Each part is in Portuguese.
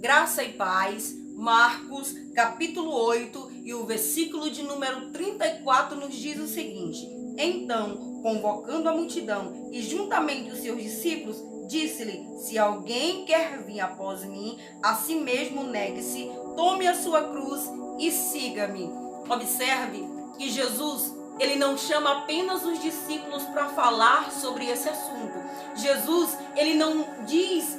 Graça e paz, Marcos, capítulo 8 e o versículo de número 34 nos diz o seguinte: Então, convocando a multidão e juntamente os seus discípulos, disse-lhe: Se alguém quer vir após mim, a si mesmo negue-se, tome a sua cruz e siga-me. Observe que Jesus, ele não chama apenas os discípulos para falar sobre esse assunto. Jesus, ele não diz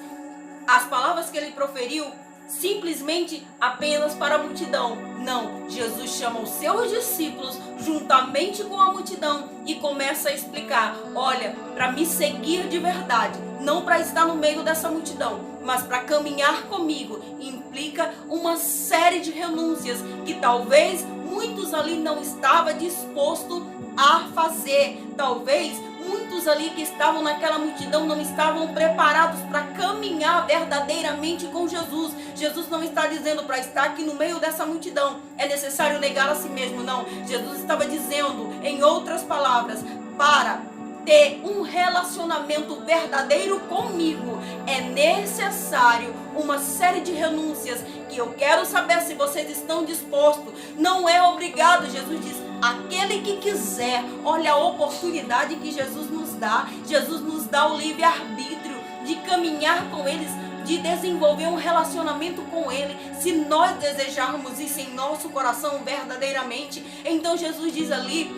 as palavras que ele proferiu simplesmente apenas para a multidão. Não, Jesus chama os seus discípulos juntamente com a multidão e começa a explicar: olha, para me seguir de verdade, não para estar no meio dessa multidão, mas para caminhar comigo, implica uma série de renúncias que talvez muitos ali não estavam dispostos a fazer. Talvez muitos ali que estavam naquela multidão não estavam preparados para caminhar verdadeiramente com Jesus. Jesus não está dizendo para estar aqui no meio dessa multidão é necessário negar a si mesmo, não. Jesus estava dizendo, em outras palavras, para ter um relacionamento verdadeiro comigo, é necessário uma série de renúncias que eu quero saber se vocês estão dispostos. Não é obrigado, Jesus diz, aquele que quiser. Olha a oportunidade que Jesus nos dá. Jesus nos dá o livre-arbítrio de caminhar com eles, de desenvolver um relacionamento com Ele, se nós desejarmos isso em nosso coração verdadeiramente. Então Jesus diz ali: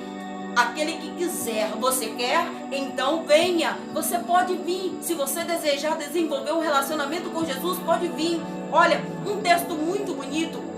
aquele que quiser. Você quer? Então venha. Você pode vir. Se você desejar desenvolver um relacionamento com Jesus, pode vir. Olha, um texto muito bonito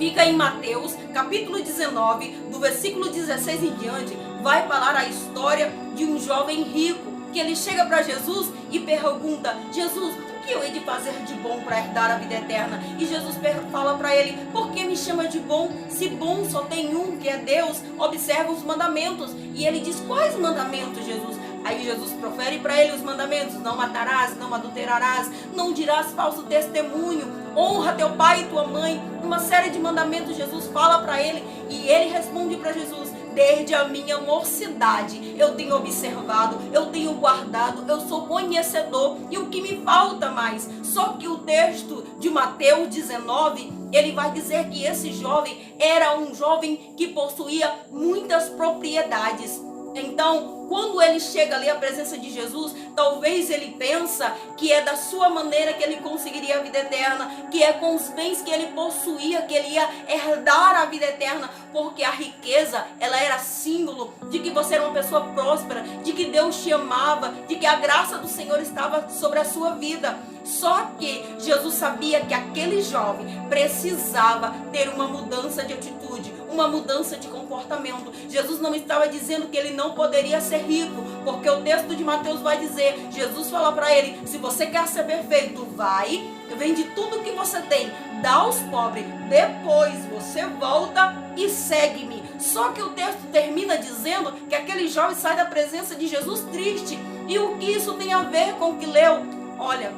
fica em Mateus, capítulo 19, do versículo 16 em diante. Vai falar a história de um jovem rico, que ele chega para Jesus e pergunta: Jesus, o que eu hei de fazer de bom para herdar a vida eterna? E Jesus fala para ele: por que me chama de bom? Se bom só tem um, que é Deus. Observa os mandamentos. E ele diz: quais mandamentos, Jesus? Aí Jesus profere para ele os mandamentos: não matarás, não adulterarás, não dirás falso testemunho, honra teu pai e tua mãe. Uma série de mandamentos Jesus fala para ele, e ele responde para Jesus: desde a minha mocidade eu tenho observado, eu tenho guardado, eu sou conhecedor, e o que me falta mais? Só que o texto de Mateus 19, ele vai dizer que esse jovem era um jovem que possuía muitas propriedades. Então, quando ele chega ali à presença de Jesus, talvez ele pensa que é da sua maneira que ele conseguiria a vida eterna, que é com os bens que ele possuía que ele ia herdar a vida eterna, porque a riqueza, ela era símbolo de que você era uma pessoa próspera, de que Deus te amava, de que a graça do Senhor estava sobre a sua vida. Só que Jesus sabia que aquele jovem precisava ter uma mudança de atitude, uma mudança de comportamento. Jesus não estava dizendo que ele não poderia ser rico, porque o texto de Mateus vai dizer, Jesus fala para ele: se você quer ser perfeito, vai, vende tudo que você tem, dá aos pobres, depois você volta e segue-me. Só que o texto termina dizendo que aquele jovem sai da presença de Jesus triste. E o que isso tem a ver com o que leu? Olha,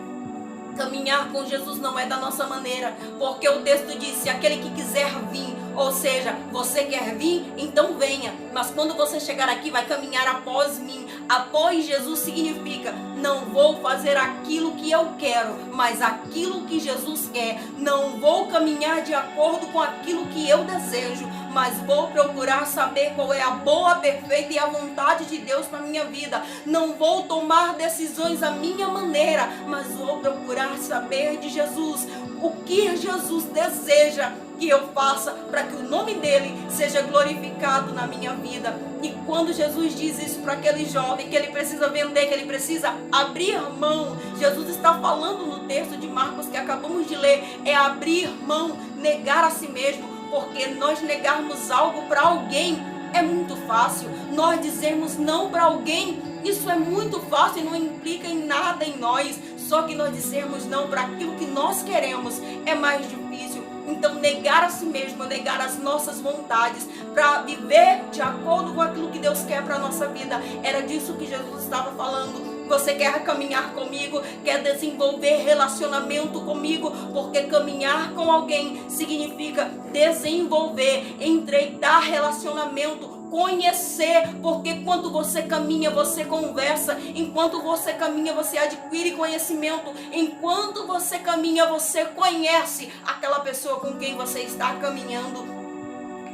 caminhar com Jesus não é da nossa maneira, porque o texto diz: se aquele que quiser vir, ou seja, você quer vir, então venha, mas quando você chegar aqui vai caminhar após mim. Após Jesus significa: não vou fazer aquilo que eu quero, mas aquilo que Jesus quer. Não vou caminhar de acordo com aquilo que eu desejo, mas vou procurar saber qual é a boa, perfeita e a vontade de Deus para minha vida. Não vou tomar decisões à minha maneira, mas vou procurar saber de Jesus. O que Jesus deseja que eu faça para que o nome dele seja glorificado na minha vida. E quando Jesus diz isso para aquele jovem, que ele precisa vender, que ele precisa abrir mão, Jesus está falando no texto de Marcos que acabamos de ler, é abrir mão, negar a si mesmo. Porque nós negarmos algo para alguém é muito fácil. Nós dizermos não para alguém, isso é muito fácil e não implica em nada em nós. Só que nós dizermos não para aquilo que nós queremos é mais difícil. Então, negar a si mesmo, negar as nossas vontades para viver de acordo com aquilo que Deus quer para a nossa vida. Era disso que Jesus estava falando. Você quer caminhar comigo, quer desenvolver relacionamento comigo, porque caminhar com alguém significa desenvolver, estreitar relacionamento conhecer, porque quando você caminha, você conversa, enquanto você caminha, você adquire conhecimento, enquanto você caminha, você conhece aquela pessoa com quem você está caminhando.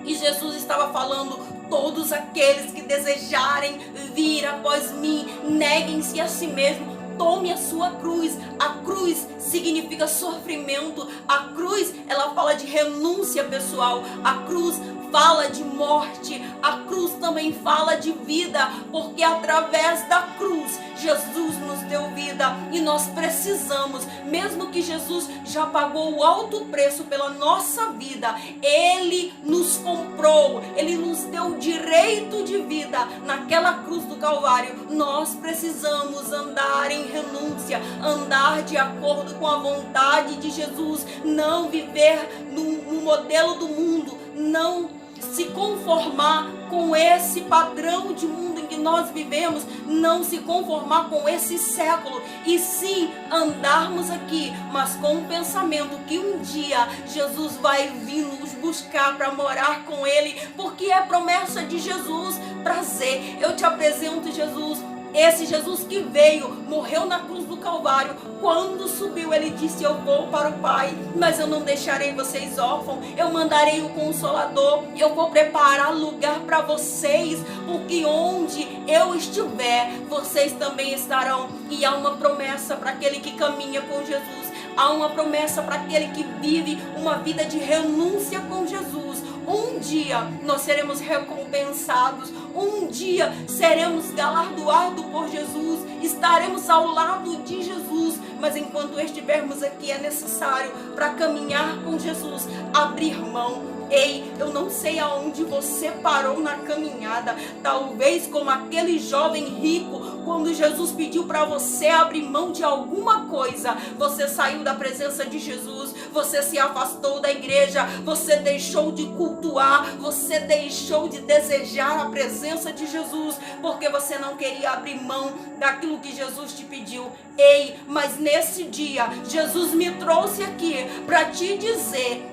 E Jesus estava falando: todos aqueles que desejarem vir após mim, neguem-se a si mesmo, tome a sua cruz. A cruz significa sofrimento. A cruz, ela fala de renúncia pessoal. A cruz fala de morte. A cruz também fala de vida, porque através da cruz Jesus nos deu vida e nós precisamos, mesmo que Jesus já pagou o alto preço pela nossa vida, Ele nos comprou, Ele nos deu o direito de vida naquela cruz do Calvário. Nós precisamos andar em renúncia, andar de acordo com a vontade de Jesus, não viver no modelo do mundo, não se conformar com esse padrão de mundo em que nós vivemos, não se conformar com esse século, e sim andarmos aqui, mas com o pensamento que um dia Jesus vai vir nos buscar para morar com Ele, porque é promessa de Jesus. Prazer, eu te apresento Jesus, esse Jesus que veio, morreu na cruz do Calvário. Quando subiu, Ele disse: eu vou para o Pai, mas eu não deixarei vocês órfãos, eu mandarei o Consolador, eu vou preparar lugar para vocês, porque onde eu estiver, vocês também estarão. E há uma promessa para aquele que caminha com Jesus, há uma promessa para aquele que vive uma vida de renúncia com Jesus. Um dia nós seremos recompensados, um dia seremos galardoados por Jesus, estaremos ao lado de Jesus. Mas enquanto estivermos aqui, é necessário, para caminhar com Jesus, abrir mão. Ei, eu não sei aonde você parou na caminhada, talvez como aquele jovem rico, quando Jesus pediu para você abrir mão de alguma coisa, você saiu da presença de Jesus, você se afastou da igreja, você deixou de cultuar, você deixou de desejar a presença de Jesus, porque você não queria abrir mão daquilo que Jesus te pediu. Ei, mas nesse dia, Jesus me trouxe aqui para te dizer: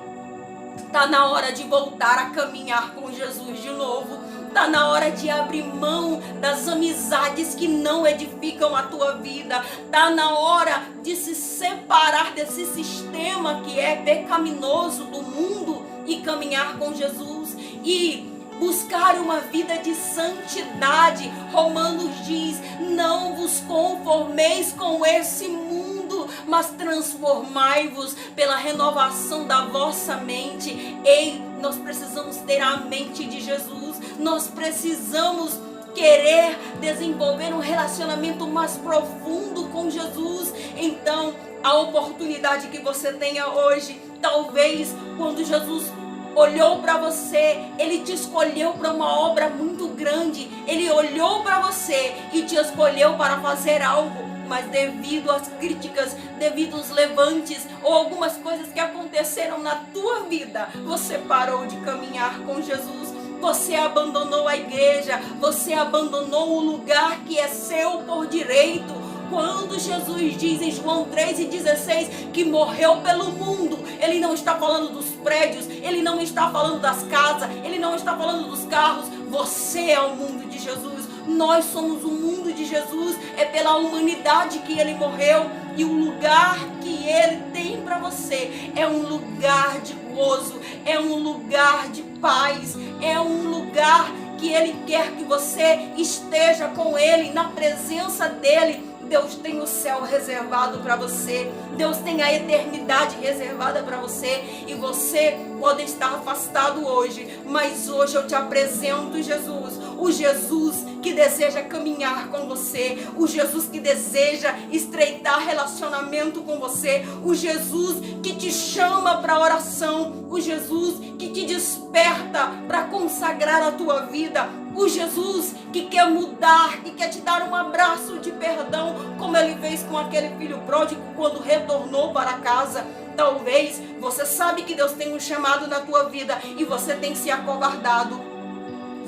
está na hora de voltar a caminhar com Jesus de novo. Está na hora de abrir mão das amizades que não edificam a tua vida. Está na hora de se separar desse sistema que é pecaminoso do mundo e caminhar com Jesus e buscar uma vida de santidade. Romanos diz: não vos conformeis com esse mundo, mas transformai-vos pela renovação da vossa mente. Ei, nós precisamos ter a mente de Jesus, nós precisamos querer desenvolver um relacionamento mais profundo com Jesus. Então, a oportunidade que você tenha hoje, talvez quando Jesus olhou para você, Ele te escolheu para uma obra muito grande, Ele olhou para você e te escolheu para fazer algo, mas devido às críticas, devido aos levantes ou algumas coisas que aconteceram na tua vida, você parou de caminhar com Jesus. Você abandonou a igreja, você abandonou o lugar que é seu por direito. Quando Jesus diz em João 3,16 que morreu pelo mundo, Ele não está falando dos prédios, Ele não está falando das casas, Ele não está falando dos carros. Você é o mundo de Jesus, nós somos o mundo de Jesus. É pela humanidade que Ele morreu, e o lugar que Ele tem para você é um lugar de gozo, é um lugar de paz, é um lugar que Ele quer que você esteja com Ele, na presença dEle. Deus tem o céu reservado para você, Deus tem a eternidade reservada para você, e você pode estar afastado hoje, mas hoje eu te apresento Jesus, o Jesus que deseja caminhar com você, o Jesus que deseja estreitar relacionamento com você, o Jesus que te chama para oração, o Jesus que te desperta para consagrar a tua vida, o Jesus que quer mudar, que quer te dar um abraço de perdão, como Ele fez com aquele filho pródigo quando retornou para casa. Talvez você sabe que Deus tem um chamado na tua vida e você tem se acovardado.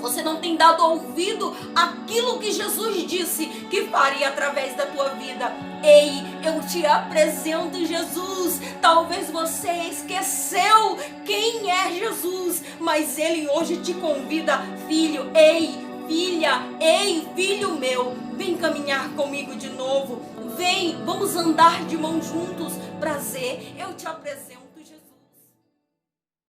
Você não tem dado ouvido àquilo que Jesus disse que faria através da tua vida. Ei, eu te apresento Jesus. Talvez você esqueceu quem é Jesus, mas Ele hoje te convida, filho, ei, filha, ei, filho meu, vem caminhar comigo de novo. Vem, vamos andar de mãos juntos. Prazer, eu te apresento.